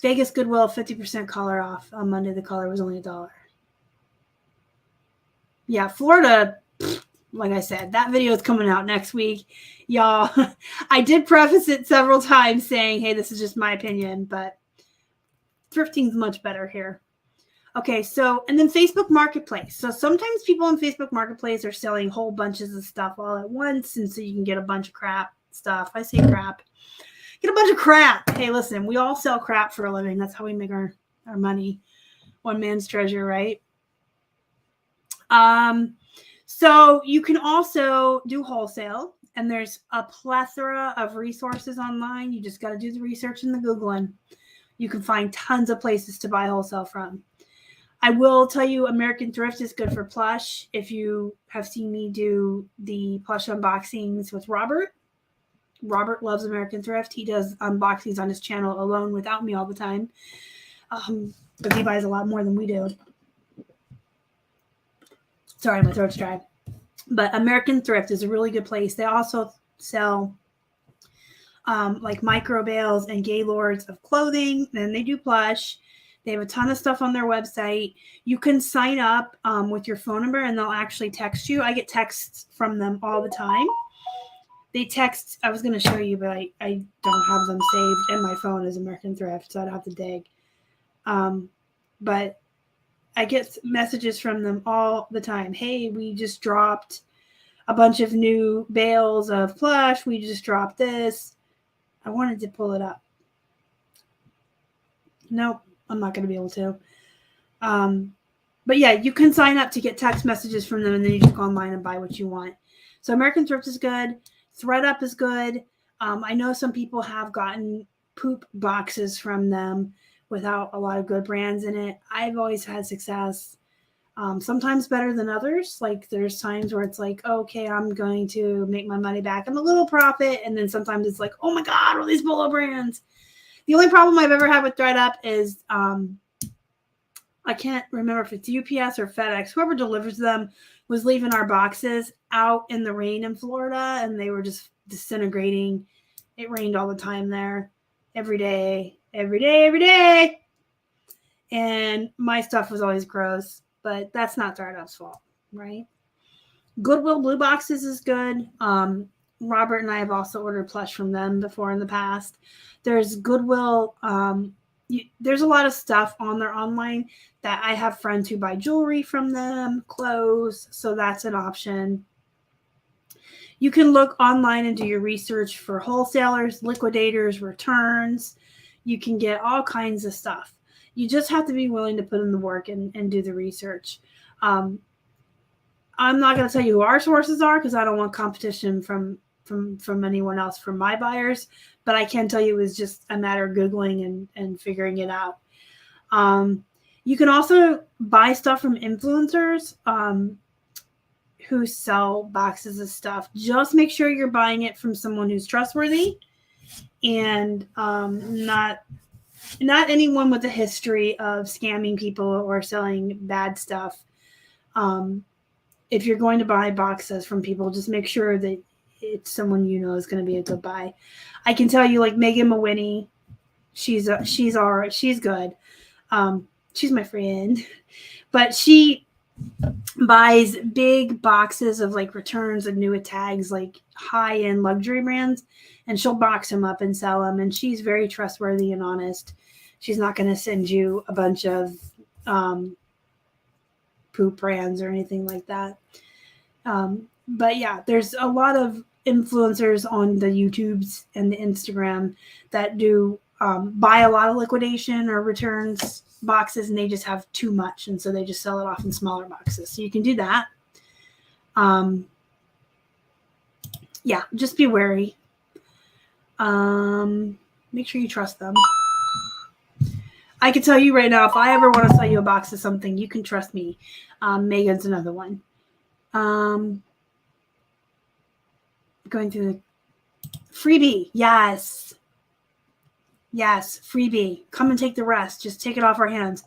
Vegas Goodwill, 50% color off. On Monday, the color was only $1. Yeah, Florida, like I said, that video is coming out next week. Y'all, I did preface it several times saying, hey, this is just my opinion, but thrifting's much better here. Okay, so, and then Facebook Marketplace. So sometimes people in Facebook Marketplace are selling whole bunches of stuff all at once, and so you can get a bunch of crap stuff. I say crap. Get a bunch of crap. Hey, listen, we all sell crap for a living. That's how we make our money. One man's treasure, right? So you can also do wholesale, and there's a plethora of resources online. You just got to do the research and the Googling. You can find tons of places to buy wholesale from. I will tell you, American Thrift is good for Plush. If you have seen me do the Plush unboxings with Robert loves American Thrift. He does unboxings on his channel alone without me all the time. But he buys a lot more than we do. Sorry, my throat's dry. But American Thrift is a really good place. They also sell like micro bales and gaylords of clothing. Then they do Plush. They have a ton of stuff on their website. You can sign up with your phone number, and they'll actually text you. I get texts from them all the time. They text. I was going to show you, but I don't have them saved in my phone as American Thrift, so I'd have to dig. But I get messages from them all the time. Hey, we just dropped a bunch of new bales of Plush. We just dropped this. I wanted to pull it up. Nope, I'm not going to be able to. But yeah, you can sign up to get text messages from them, and then you just go online and buy what you want. So American Thrift is good. ThredUp is good. I know some people have gotten poop boxes from them without a lot of good brands in it. I've always had success. Sometimes better than others. Like there's times where it's like, okay, I'm going to make my money back. I'm a little profit. And then sometimes it's like, oh my God, all these Polo brands. The only problem I've ever had with ThredUp is I can't remember if it's UPS or FedEx. Whoever delivers them was leaving our boxes out in the rain in Florida, and they were just disintegrating. It rained all the time there, every day. And my stuff was always gross, but that's not ThredUp's fault, right? Goodwill Blue Boxes is good. Robert and I have also ordered Plush from them before in the past. There's Goodwill. There's a lot of stuff on there online that I have friends who buy jewelry from them, clothes, so that's an option. You can look online and do your research for wholesalers, liquidators, returns. You can get all kinds of stuff. You just have to be willing to put in the work and do the research. I'm not going to tell you who our sources are because I don't want competition from anyone else from my buyers, but I can tell you it's just a matter of Googling and figuring it out. You can also buy stuff from influencers who sell boxes of stuff. Just make sure you're buying it from someone who's trustworthy and not anyone with a history of scamming people or selling bad stuff. If you're going to buy boxes from people, just make sure that it's someone you know is going to be a good buy. I can tell you, like Megan Mawhinney, she's all right. She's good. She's my friend, but she buys big boxes of like returns and new tags, like high-end luxury brands, and she'll box them up and sell them. And she's very trustworthy and honest. She's not going to send you a bunch of poop brands or anything like that. But yeah, there's a lot of influencers on the YouTubes and the Instagram that do buy a lot of liquidation or returns boxes, and they just have too much, and so they just sell it off in smaller boxes. So you can do that. Yeah, just be wary. Make sure you trust them. I can tell you right now, if I ever want to sell you a box of something, you can trust me. Megan's another one. Going through the freebie. Yes. Yes, freebie. Come and take the rest. Just take it off our hands.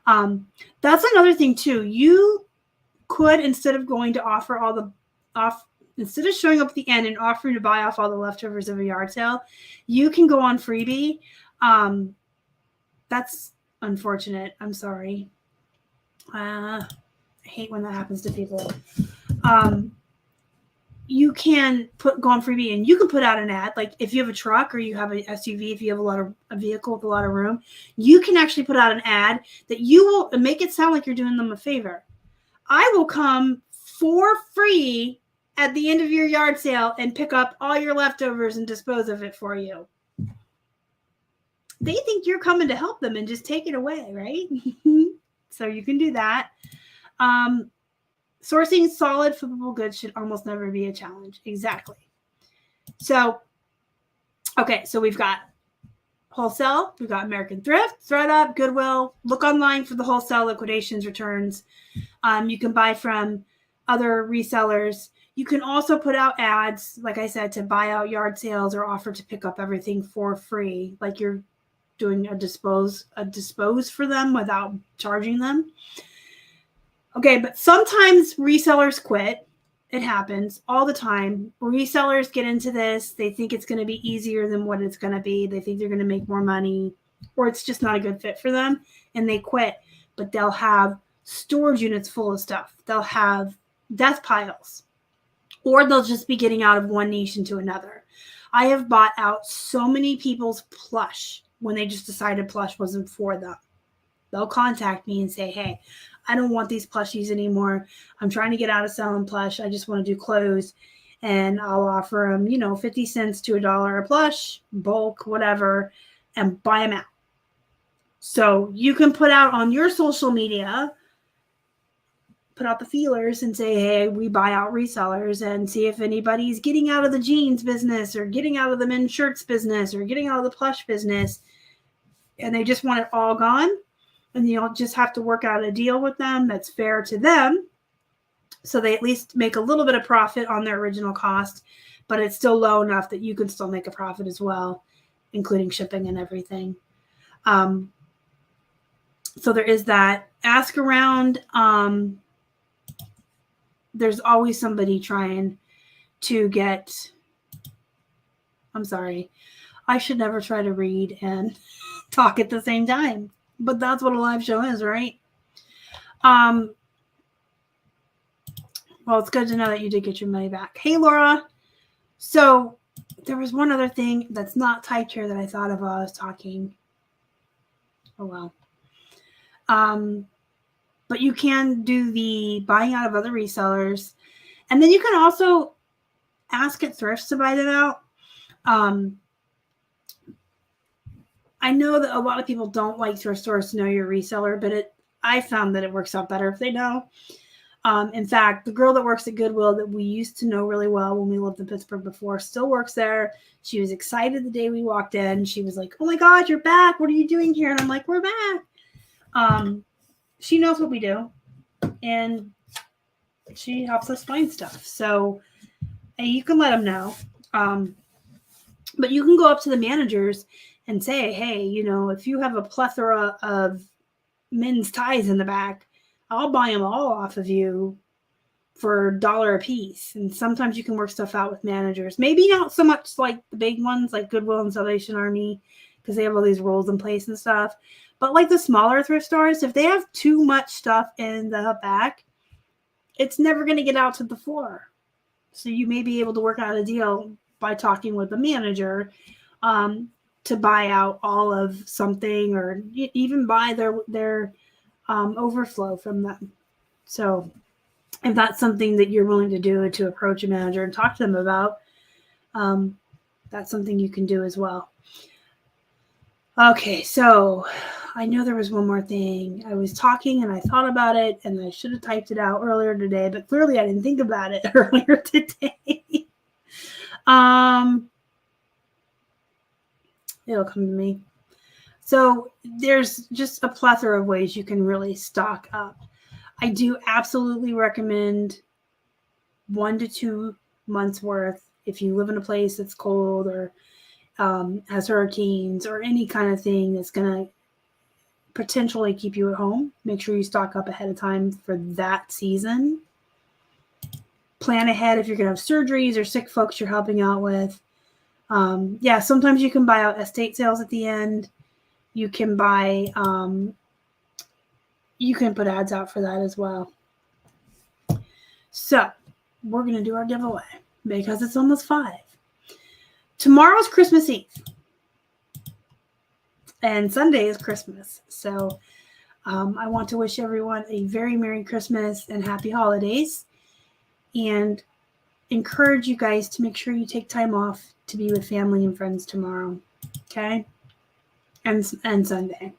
That's another thing too. You could, instead of going to offer all the off, instead of showing up at the end and offering to buy off all the leftovers of a yard sale, you can go on freebie. That's unfortunate. I'm sorry. I hate when that happens to people. You can go on freebie and you can put out an ad. Like if you have a truck or you have an SUV, if you have a vehicle with a lot of room, you can actually put out an ad that you will make it sound like you're doing them a favor. I will come for free at the end of your yard sale and pick up all your leftovers and dispose of it for you. They think you're coming to help them and just take it away, right? So you can do that. Sourcing solid flippable goods should almost never be a challenge. Exactly. So, okay, so we've got wholesale, we've got American Thrift, ThredUp, Goodwill. Look online for the wholesale liquidations returns. You can buy from other resellers. You can also put out ads, like I said, to buy out yard sales or offer to pick up everything for free, like you're doing a dispose for them without charging them. Okay, but sometimes resellers quit. It happens all the time. Resellers get into this. They think it's going to be easier than what it's going to be. They think they're going to make more money, or it's just not a good fit for them, and they quit. But they'll have storage units full of stuff. They'll have death piles, or they'll just be getting out of one niche into another. I have bought out so many people's plush when they just decided plush wasn't for them. They'll contact me and say, hey, I don't want these plushies anymore. I'm trying to get out of selling plush. I just want to do clothes. And I'll offer them, 50 cents to $1 a plush, bulk, whatever, and buy them out. So you can put out on your social media, put out the feelers and say, hey, we buy out resellers, and see if anybody's getting out of the jeans business or getting out of the men's shirts business or getting out of the plush business. And they just want it all gone. And you'll just have to work out a deal with them that's fair to them, so they at least make a little bit of profit on their original cost, but it's still low enough that you can still make a profit as well, including shipping and everything. So there is that. Ask around. There's always somebody trying to get, I'm sorry, I should never try to read and talk at the same time. But that's what a live show is, right? Well, it's good to know that you did get your money back. Hey, Laura. So there was one other thing that's not typed here that I thought of while I was talking. Oh, well. But you can do the buying out of other resellers. And then you can also ask at thrifts to buy them out. I know that a lot of people don't like thrift stores to know your reseller, but I found that it works out better if they know. In fact, the girl that works at Goodwill that we used to know really well when we lived in Pittsburgh before still works there. She was excited the day we walked in. She was like, oh my God, you're back. What are you doing here? And I'm like, we're back. She knows what we do, and she helps us find stuff. So you can let them know. But you can go up to the managers and say, hey, if you have a plethora of men's ties in the back, I'll buy them all off of you for $1 a piece. And sometimes you can work stuff out with managers. Maybe not so much like the big ones like Goodwill and Salvation Army, because they have all these rules in place and stuff. But like the smaller thrift stores, if they have too much stuff in the back, it's never going to get out to the floor. So you may be able to work out a deal by talking with the manager to buy out all of something, or even buy their overflow from them. So if that's something that you're willing to do, to approach a manager and talk to them about, that's something you can do as well. Okay, so I know there was one more thing. I was talking and I thought about it, and I should have typed it out earlier today, but clearly I didn't think about it earlier today. It'll come to me. So there's just a plethora of ways you can really stock up. I do absolutely recommend 1 to 2 months worth if you live in a place that's cold, or as hurricanes or any kind of thing that's going to potentially keep you at home. Make sure you stock up ahead of time for that season. Plan ahead if you're going to have surgeries or sick folks you're helping out with. Yeah, sometimes you can buy out estate sales at the end. You can buy, you can put ads out for that as well. So we're going to do our giveaway because it's almost 5. Tomorrow's Christmas Eve. And Sunday is Christmas. So I want to wish everyone a very Merry Christmas and Happy Holidays. And encourage you guys to make sure you take time off to be with family and friends tomorrow. Okay? And Sunday.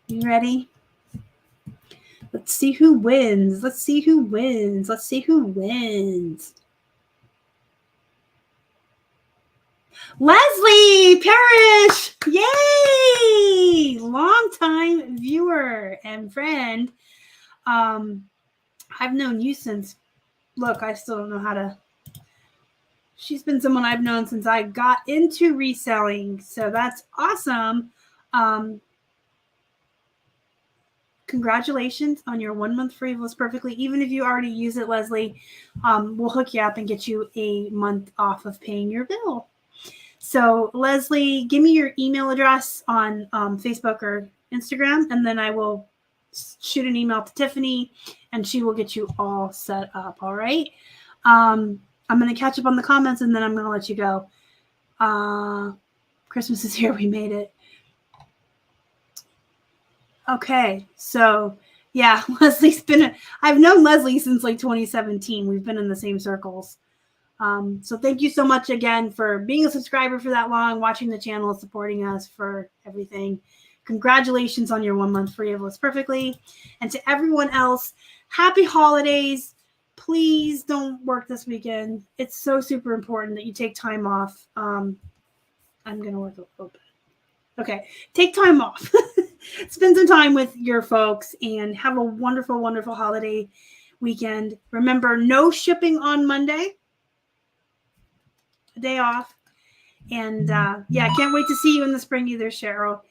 You ready? Let's see who wins. Let's see who wins. Let's see who wins. Leslie Parrish! Yay! Longtime viewer and friend. I've known you since, look, I still don't know how to. She's been someone I've known since I got into reselling. So that's awesome. Congratulations on your 1 month free Lives Perfectly. Even if you already use it, Leslie, we'll hook you up and get you a month off of paying your bill. So Leslie, give me your email address on Facebook or Instagram, and then I will shoot an email to Tiffany, and she will get you all set up. All right. I'm going to catch up on the comments, and then I'm going to let you go. Christmas is here. We made it. Okay. So yeah, Leslie's I've known Leslie since like 2017. We've been in the same circles. So thank you so much again for being a subscriber for that long, watching the channel, supporting us for everything. Congratulations on your 1 month free of Lives Perfectly. And to everyone else, happy holidays. Please don't work this weekend. It's so super important that you take time off. I'm going to work a little bit. Okay. Take time off. Spend some time with your folks and have a wonderful, wonderful holiday weekend. Remember, no shipping on Monday. A day off. And yeah, I can't wait to see you in the spring either, Cheryl.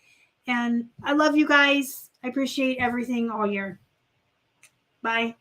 And I love you guys. I appreciate everything all year. Bye.